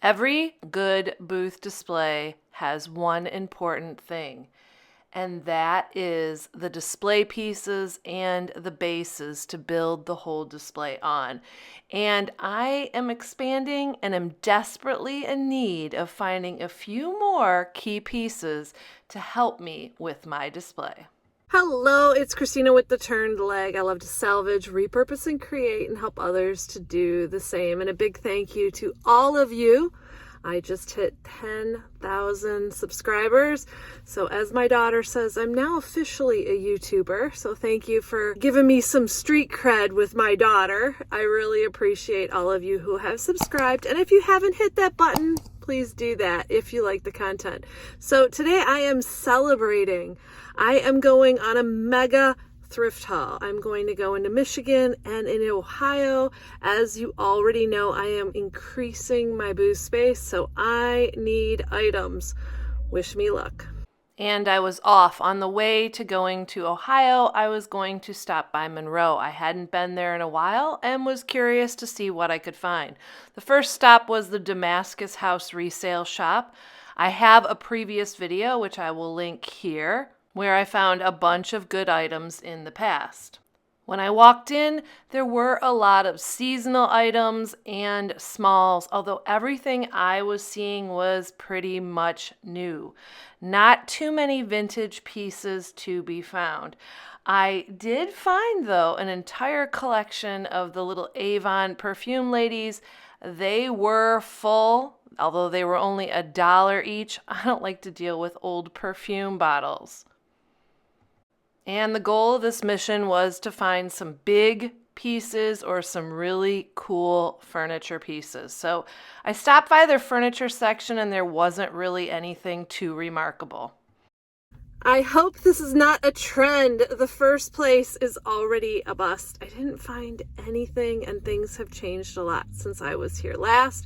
Every good booth display has one important thing, and that is the display pieces and the bases to build the whole display on. And I am expanding and am desperately in need of finding a few more key pieces to help me with my display. Hello, it's Christina with The Turned Leg. I love to salvage, repurpose, and create and help others to do the same. And a big thank you to all of you. I just hit 10,000 subscribers. So as my daughter says, I'm now officially a YouTuber. So thank you for giving me some street cred with my daughter. I really appreciate all of you who have subscribed. And if you haven't hit that button, please do that if you like the content. So today I am celebrating. I am going on a mega thrift haul. I'm going to go into Michigan and in Ohio. As you already know, I am increasing my booth space, so I need items. Wish me luck. And I was off. On the way to going to Ohio, I was going to stop by Monroe. I hadn't been there in a while and was curious to see what I could find. The first stop was the Damascus House resale shop. I have a previous video, which I will link here, where I found a bunch of good items in the past. When I walked in, there were a lot of seasonal items and smalls, although everything I was seeing was pretty much new. Not too many vintage pieces to be found. I did find, though, an entire collection of the little Avon perfume ladies. They were full, although they were only $1 each. I don't like to deal with old perfume bottles. And the goal of this mission was to find some big pieces or some really cool furniture pieces. So I stopped by their furniture section and there wasn't really anything too remarkable. I hope this is not a trend. The first place is already a bust. I didn't find anything and things have changed a lot since I was here last.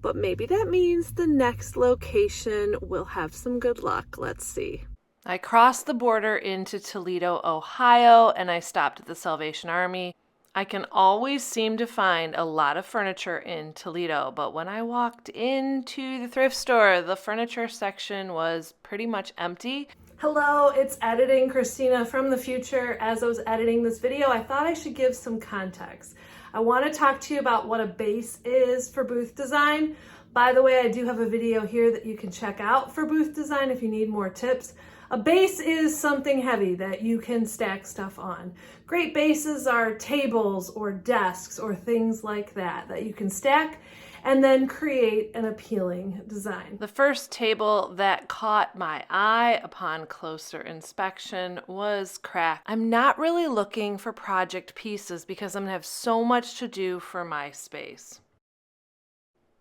But maybe that means the next location will have some good luck. Let's see. I crossed the border into Toledo, Ohio, and I stopped at the Salvation Army. I can always seem to find a lot of furniture in Toledo, but when I walked into the thrift store, the furniture section was pretty much empty. Hello, it's Editing Christina from the future. As I was editing this video, I thought I should give some context. I want to talk to you about what a base is for booth design. By the way, I do have a video here that you can check out for booth design if you need more tips. A base is something heavy that you can stack stuff on. Great bases are tables or desks or things like that you can stack and then create an appealing design. The first table that caught my eye upon closer inspection was cracked. I'm not really looking for project pieces because I'm gonna have so much to do for my space.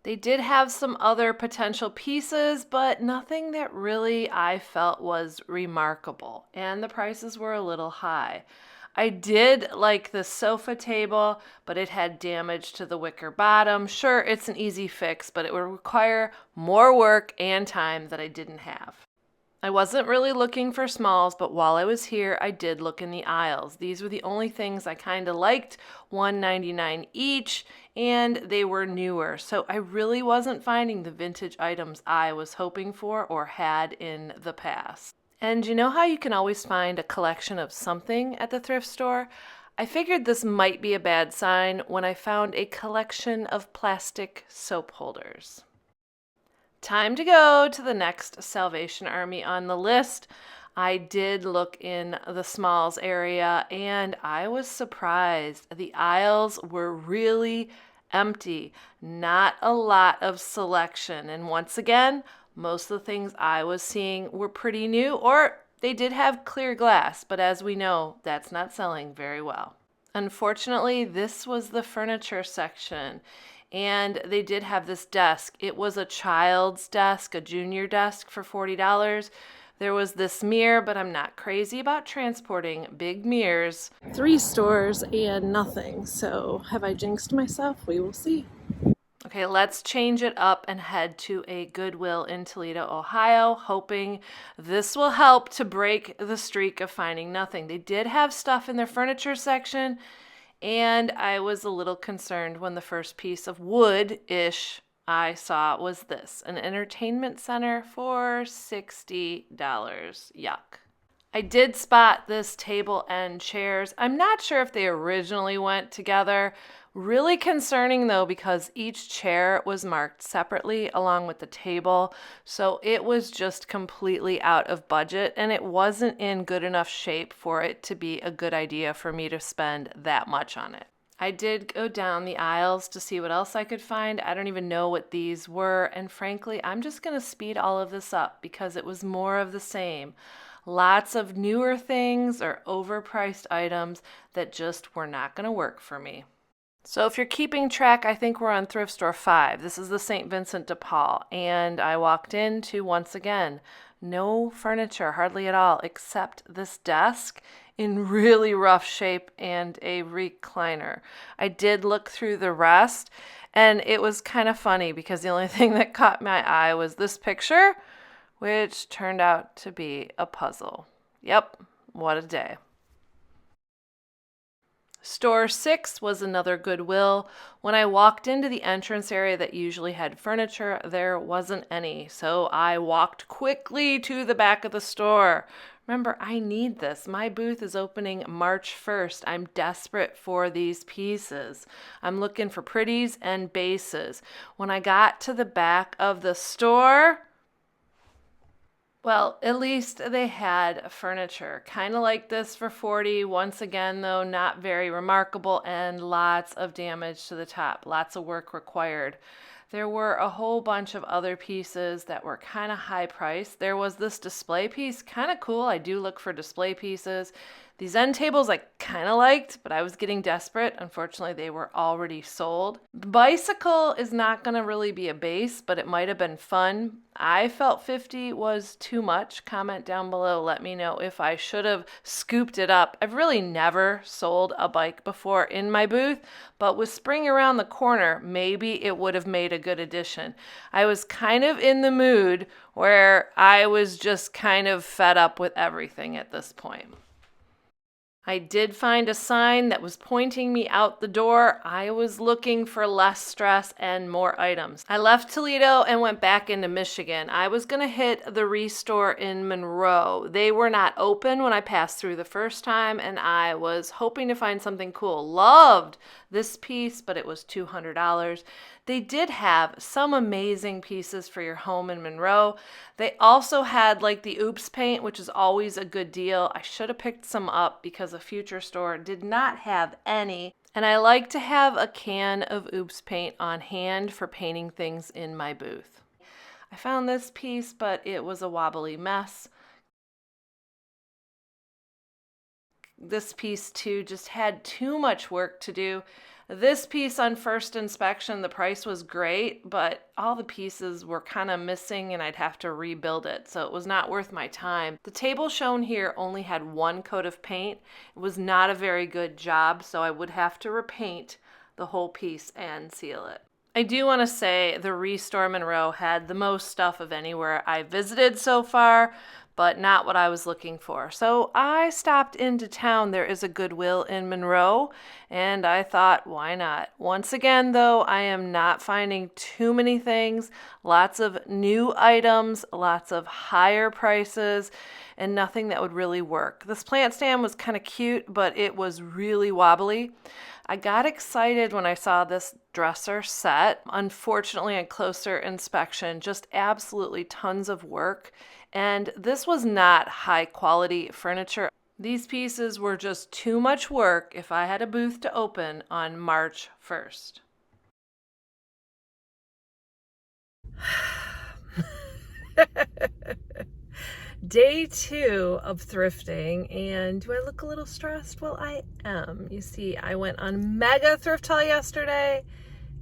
They did have some other potential pieces, but nothing that really I felt was remarkable, and the prices were a little high. I did like the sofa table, but it had damage to the wicker bottom. Sure, it's an easy fix, but it would require more work and time that I didn't have. I wasn't really looking for smalls, but while I was here, I did look in the aisles. These were the only things I kind of liked, $1.99 each, and they were newer. So I really wasn't finding the vintage items I was hoping for or had in the past. And you know how you can always find a collection of something at the thrift store? I figured this might be a bad sign when I found a collection of plastic soap holders. Time to go to the next Salvation Army on the list. I did look in the smalls area and I was surprised. The aisles were really empty. Not a lot of selection. And once again, most of the things I was seeing were pretty new, or they did have clear glass, but as we know, that's not selling very well. Unfortunately, this was the furniture section. And they did have this desk. It was a child's desk, a junior desk for $40. There was this mirror, but I'm not crazy about transporting big mirrors. 3 stores and nothing. So have I jinxed myself? We will see. Okay, let's change it up and head to a Goodwill in Toledo, Ohio, hoping this will help to break the streak of finding nothing. They did have stuff in their furniture section, and I was a little concerned when the first piece of wood-ish I saw was this, an entertainment center for $60. Yuck. I did spot this table and chairs. I'm not sure if they originally went together. Really concerning though, because each chair was marked separately along with the table. So it was just completely out of budget and it wasn't in good enough shape for it to be a good idea for me to spend that much on it. I did go down the aisles to see what else I could find. I don't even know what these were. And frankly, I'm just going to speed all of this up because it was more of the same. Lots of newer things or overpriced items that just were not going to work for me. So if you're keeping track, I think we're on Thrift Store 5. This is the St. Vincent de Paul. And I walked into, once again, no furniture, hardly at all, except this desk in really rough shape and a recliner. I did look through the rest, and it was kind of funny because the only thing that caught my eye was this picture, which turned out to be a puzzle. Yep, what a day. Store 6 was another Goodwill. When I walked into the entrance area that usually had furniture, there wasn't any. So I walked quickly to the back of the store. Remember, I need this. My booth is opening March 1st. I'm desperate for these pieces. I'm looking for pretties and bases. When I got to the back of the store, well, at least they had furniture, kind of like this for $40. Once again, though, not very remarkable and lots of damage to the top, lots of work required. There were a whole bunch of other pieces that were kind of high priced. There was this display piece, kind of cool. I do look for display pieces. These end tables I kind of liked, but I was getting desperate. Unfortunately, they were already sold. The bicycle is not going to really be a base, but it might have been fun. I felt 50 was too much. Comment down below. Let me know if I should have scooped it up. I've really never sold a bike before in my booth, but with spring around the corner, maybe it would have made a good addition. I was kind of in the mood where I was just kind of fed up with everything at this point. I did find a sign that was pointing me out the door. I was looking for less stress and more items. I left Toledo and went back into Michigan. I was going to hit the Restore in Monroe. They were not open when I passed through the first time, and I was hoping to find something cool. Loved this piece, but it was $200. They did have some amazing pieces for your home in Monroe. They also had like the Oops paint, which is always a good deal. I should have picked some up because a future store did not have any. And I like to have a can of Oops paint on hand for painting things in my booth. I found this piece, but it was a wobbly mess. This piece too just had too much work to do. This piece on first inspection, the price was great, but all the pieces were kind of missing and I'd have to rebuild it, so it was not worth my time. The table shown here only had one coat of paint. It was not a very good job, so I would have to repaint the whole piece and seal it. I do want to say the Restore Monroe had the most stuff of anywhere I visited so far, but not what I was looking for. So I stopped into town. There is a Goodwill in Monroe, and I thought, why not? Once again, though, I am not finding too many things. Lots of new items, lots of higher prices, and nothing that would really work. This plant stand was kind of cute, but it was really wobbly. I got excited when I saw this dresser set. Unfortunately, on closer inspection, just absolutely tons of work. And this was not high quality furniture. These pieces were just too much work if I had a booth to open on March 1st. Day 2 of thrifting, and do I look a little stressed? Well, I am. You see, I went on mega thrift haul yesterday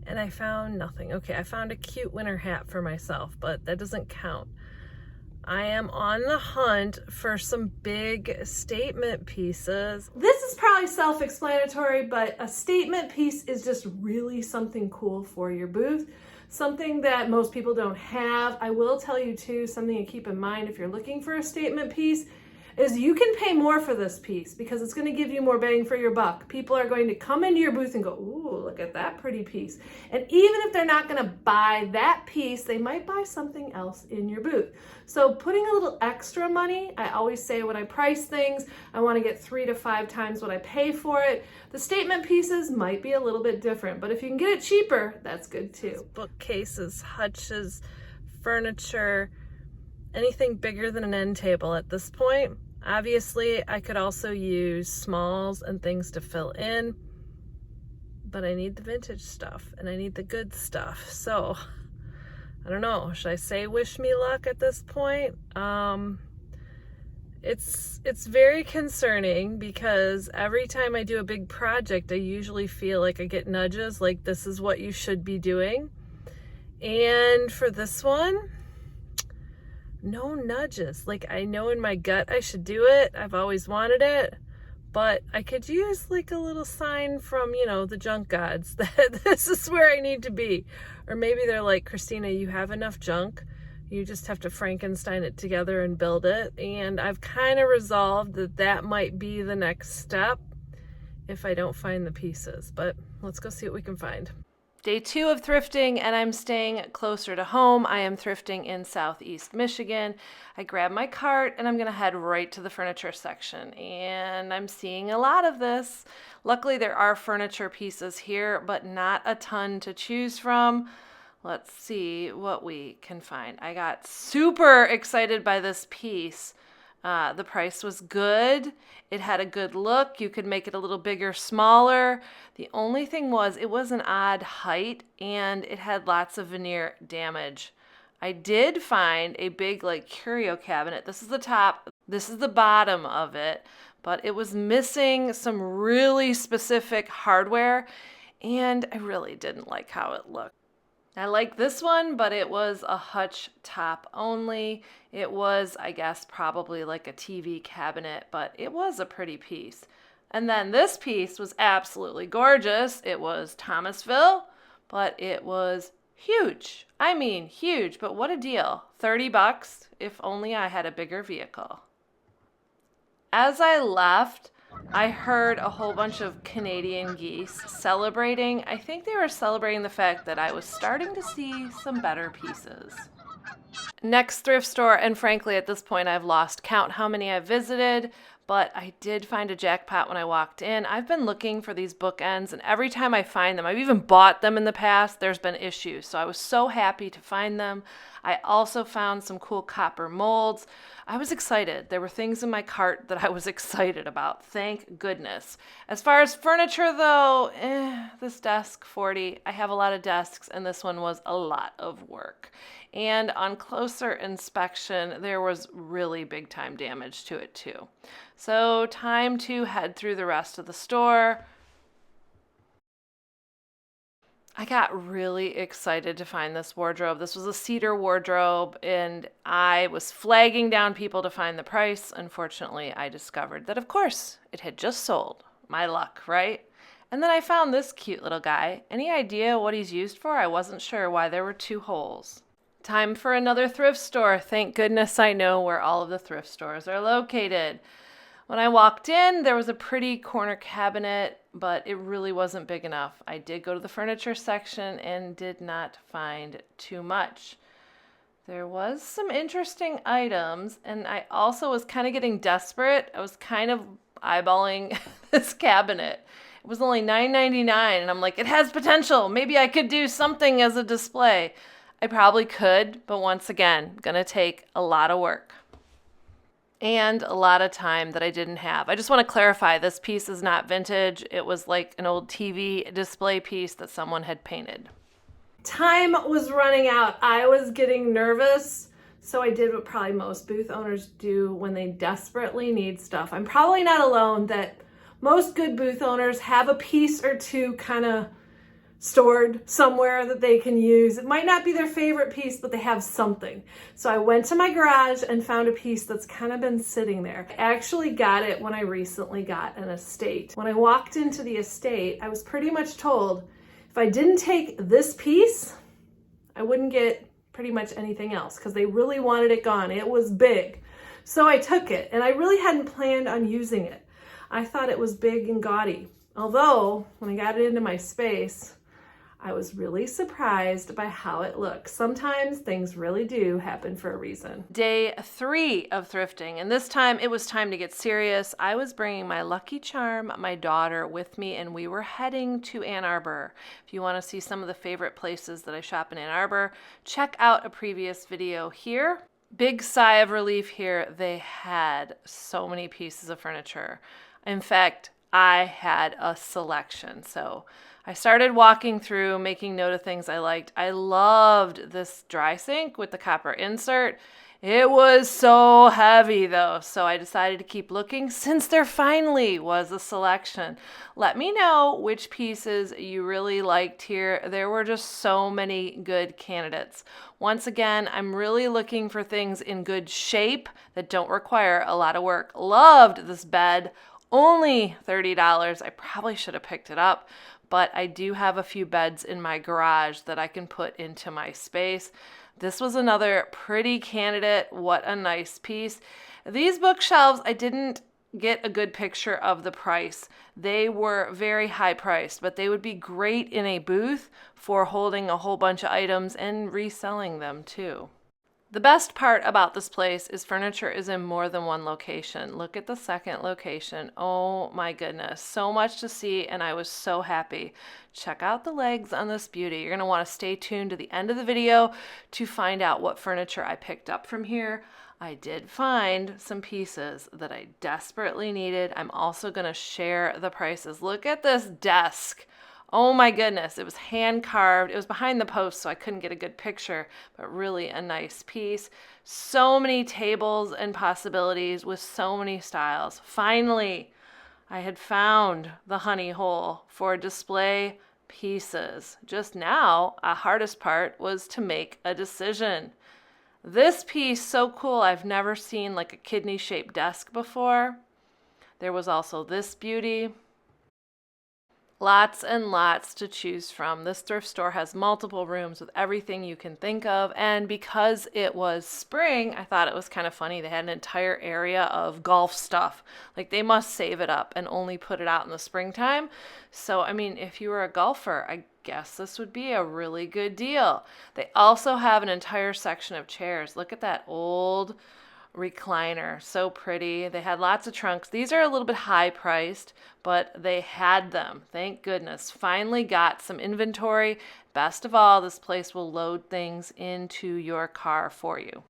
and I found nothing. Okay, I found a cute winter hat for myself, but that doesn't count. I am on the hunt for some big statement pieces. This is probably self-explanatory, but a statement piece is just really something cool for your booth. Something that most people don't have. I will tell you too, something to keep in mind if you're looking for a statement piece is you can pay more for this piece because it's going to give you more bang for your buck. People are going to come into your booth and go, ooh, look at that pretty piece. And even if they're not going to buy that piece, they might buy something else in your booth. So putting a little extra money, I always say when I price things, I want to get 3 to 5 times what I pay for it. The statement pieces might be a little bit different, but if you can get it cheaper, that's good too. Bookcases, hutches, furniture, anything bigger than an end table at this point. Obviously, I could also use smalls and things to fill in, but I need the vintage stuff and I need the good stuff. So I don't know, should I say wish me luck at this point? It's very concerning because every time I do a big project, I usually feel like I get nudges like this is what you should be doing. And for this one, no nudges. Like I know in my gut I should do it. I've always wanted it, but I could use like a little sign from, the junk gods that this is where I need to be. Or maybe they're like, Christina, you have enough junk. You just have to Frankenstein it together and build it. And I've kind of resolved that might be the next step if I don't find the pieces. But let's go see what we can find. Day 2 of thrifting, and I'm staying closer to home. I am thrifting in Southeast Michigan. I grabbed my cart and I'm gonna head right to the furniture section, and I'm seeing a lot of this. Luckily there are furniture pieces here, but not a ton to choose from. Let's see what we can find. I got super excited by this piece. The price was good. It had a good look. You could make it a little bigger, smaller. The only thing was it was an odd height and it had lots of veneer damage. I did find a big curio cabinet. This is the top, this is the bottom of it, but it was missing some really specific hardware and I really didn't like how it looked. I like this one, but it was a hutch top only. It was, I guess, probably like a TV cabinet, but it was a pretty piece. And then this piece was absolutely gorgeous. It was Thomasville, but it was huge. I mean, huge, but what a deal. $30, if only I had a bigger vehicle. As I left, I heard a whole bunch of Canadian geese celebrating. I think they were celebrating the fact that I was starting to see some better pieces. Next thrift store, and frankly at this point I've lost count how many I've visited, but I did find a jackpot when I walked in. I've been looking for these bookends, and every time I find them, I've even bought them in the past, there's been issues. So I was so happy to find them. I also found some cool copper molds. I was excited. There were things in my cart that I was excited about. Thank goodness. As far as furniture though, this desk, $40. I have a lot of desks and this one was a lot of work. And on closer inspection, there was really big time damage to it too. So time to head through the rest of the store. I got really excited to find this wardrobe. This was a cedar wardrobe, and I was flagging down people to find the price. Unfortunately, I discovered that, of course, it had just sold. My luck, right? And then I found this cute little guy. Any idea what he's used for? I wasn't sure why there were 2 holes. Time for another thrift store. Thank goodness I know where all of the thrift stores are located. When I walked in, there was a pretty corner cabinet, but it really wasn't big enough. I did go to the furniture section and did not find too much. There was some interesting items, and I also was kind of getting desperate. I was kind of eyeballing this cabinet. It was only $9.99, and I'm like, it has potential. Maybe I could do something as a display. I probably could, but once again, gonna take a lot of work and a lot of time that I didn't have. I just want to clarify, this piece is not vintage. It was like an old TV display piece that someone had painted. Time was running out. I was getting nervous, so I did what probably most booth owners do when they desperately need stuff. I'm probably not alone that most good booth owners have a piece or two kind of stored somewhere that they can use. It might not be their favorite piece, but they have something. So I went to my garage and found a piece that's kind of been sitting there. I actually got it when I recently got an estate. When I walked into the estate, I was pretty much told if I didn't take this piece, I wouldn't get pretty much anything else because they really wanted it gone. It was big. So I took it, and I really hadn't planned on using it. I thought it was big and gaudy. Although, when I got it into my space, I was really surprised by how it looks. Sometimes things really do happen for a reason. Day 3 of thrifting, and this time it was time to get serious. I was bringing my lucky charm, my daughter, with me, and we were heading to Ann Arbor. If you want to see some of the favorite places that I shop in Ann Arbor, check out a previous video here. Big sigh of relief here. They had so many pieces of furniture. In fact, I had a selection. So I started walking through, making note of things I liked. I loved this dry sink with the copper insert. It was so heavy though, so I decided to keep looking since there finally was a selection. Let me know which pieces you really liked here. There were just so many good candidates. Once again, I'm really looking for things in good shape that don't require a lot of work. Loved this bed. Only $30. I probably should have picked it up, but I do have a few beds in my garage that I can put into my space. This was another pretty candidate. What a nice piece. These bookshelves, I didn't get a good picture of the price. They were very high priced, but they would be great in a booth for holding a whole bunch of items and reselling them too. The best part about this place is furniture is in more than one location. Look at the second location. Oh my goodness, so much to see, and I was so happy. Check out the legs on this beauty. You're gonna wanna stay tuned to the end of the video to find out what furniture I picked up from here. I did find some pieces that I desperately needed. I'm also gonna share the prices. Look at this desk. Oh my goodness, it was hand carved. It was behind the post, so I couldn't get a good picture, but really a nice piece. So many tables and possibilities with so many styles. Finally, I had found the honey hole for display pieces. Just now, a hardest part was to make a decision. This piece, so cool. I've never seen like a kidney-shaped desk before. There was also this beauty. Lots and lots to choose from. This thrift store has multiple rooms with everything you can think of, and because it was spring, I thought it was kind of funny. They had an entire area of golf stuff. Like they must save it up and only put it out in the springtime. So, I mean, if you were a golfer, I guess this would be a really good deal. They also have an entire section of chairs. Look at that old recliner, so pretty. They had lots of trunks. These are a little bit high priced, but they had them. Thank goodness. Finally got some inventory. Best of all, this place will load things into your car for you.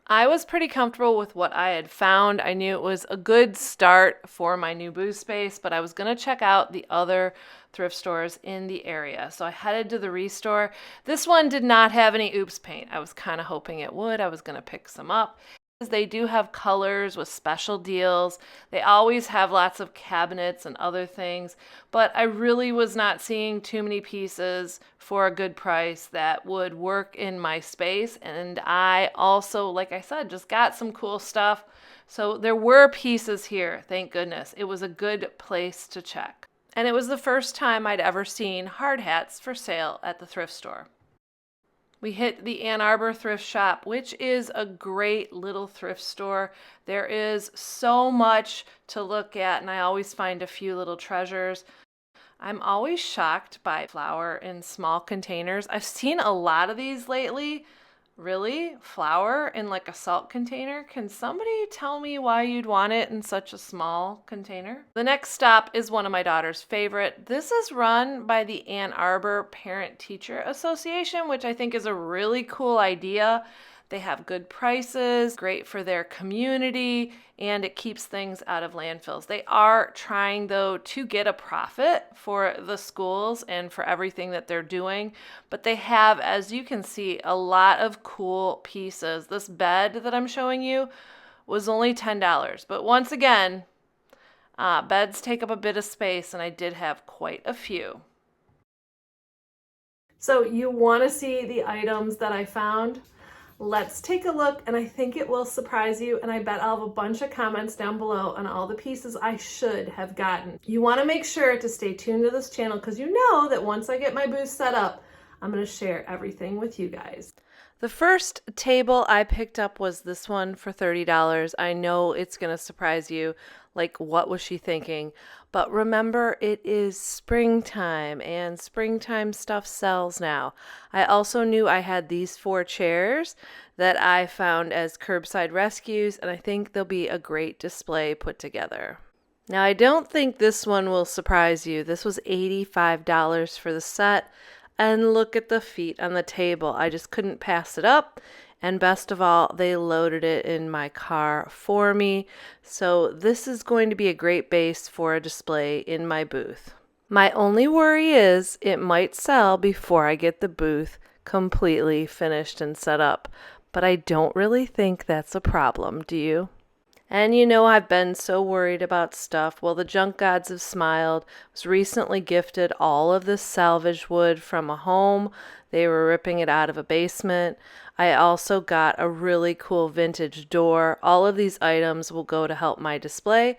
I was pretty comfortable with what I had found. I knew it was a good start for my new booth space, but I was going to check out the other thrift stores in the area. So I headed to the Restore. This one did not have any oops paint. I was kind of hoping it would. I was going to pick some up. They do have colors with special deals. They always have lots of cabinets and other things, but I really was not seeing too many pieces for a good price that would work in my space. And I also, like I said, just got some cool stuff. So there were pieces here, thank goodness. It was a good place to check. And it was the first time I'd ever seen hard hats for sale at the thrift store. We hit the Ann Arbor thrift shop, which is a great little thrift store. There is so much to look at, and I always find a few little treasures. I'm always shocked by flour in small containers. I've seen a lot of these lately. Really? Flour in like a salt container? Can somebody tell me why you'd want it in such a small container? The next stop is one of my daughter's favorite. This is run by the Ann Arbor Parent-Teacher Association, which I think is a really cool idea. They have good prices, great for their community, and it keeps things out of landfills. They are trying, though, to get a profit for the schools and for everything that they're doing. But they have, as you can see, a lot of cool pieces. This bed that I'm showing you was only $10. But once again, beds take up a bit of space, and I did have quite a few. So you want to see the items that I found? Let's take a look, and I think it will surprise you, and I bet I'll have a bunch of comments down below on all the pieces I should have gotten. You want to make sure to stay tuned to this channel because you know that once I get my booth set up, I'm going to share everything with you guys. The first table I picked up was this one for $30. I know it's going to surprise you. Like, what was she thinking? But remember, it is springtime, and springtime stuff sells now. I also knew I had these 4 chairs that I found as curbside rescues, and I think they'll be a great display put together. Now, I don't think this one will surprise you. This was $85 for the set. And look at the feet on the table. I just couldn't pass it up. And best of all, they loaded it in my car for me. So this is going to be a great base for a display in my booth. My only worry is it might sell before I get the booth completely finished and set up. But I don't really think that's a problem, do you? And you know, I've been so worried about stuff. Well, the junk gods have smiled. I was recently gifted all of this salvage wood from a home. They were ripping it out of a basement. I also got a really cool vintage door. All of these items will go to help my display.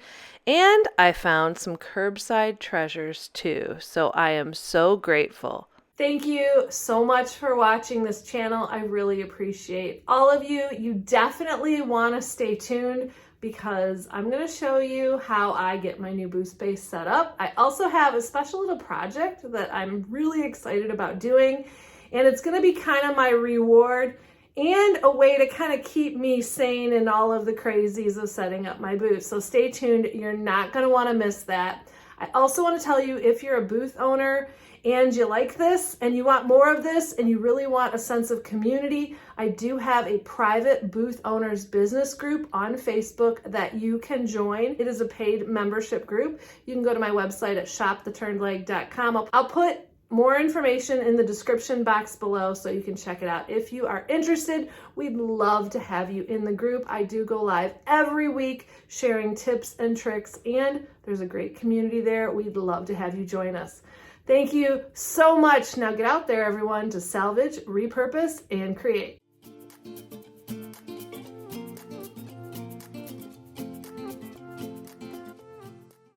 And I found some curbside treasures too. So I am so grateful. Thank you so much for watching this channel. I really appreciate all of you. You definitely want to stay tuned because I'm going to show you how I get my new booth space set up. I also have a special little project that I'm really excited about doing, and it's going to be kind of my reward and a way to kind of keep me sane in all of the crazies of setting up my booth. So stay tuned. You're not going to want to miss that. I also want to tell you, if you're a booth owner and you like this and you want more of this and you really want a sense of community, I do have a private booth owners business group on Facebook that you can join. It is a paid membership group. You can go to my website at shoptheturnedleg.com. I'll put more information in the description box below so you can check it out. If you are interested, we'd love to have you in the group. I do go live every week sharing tips and tricks, and there's a great community there. We'd love to have you join us. Thank you so much. Now get out there, everyone, to salvage, repurpose, and create.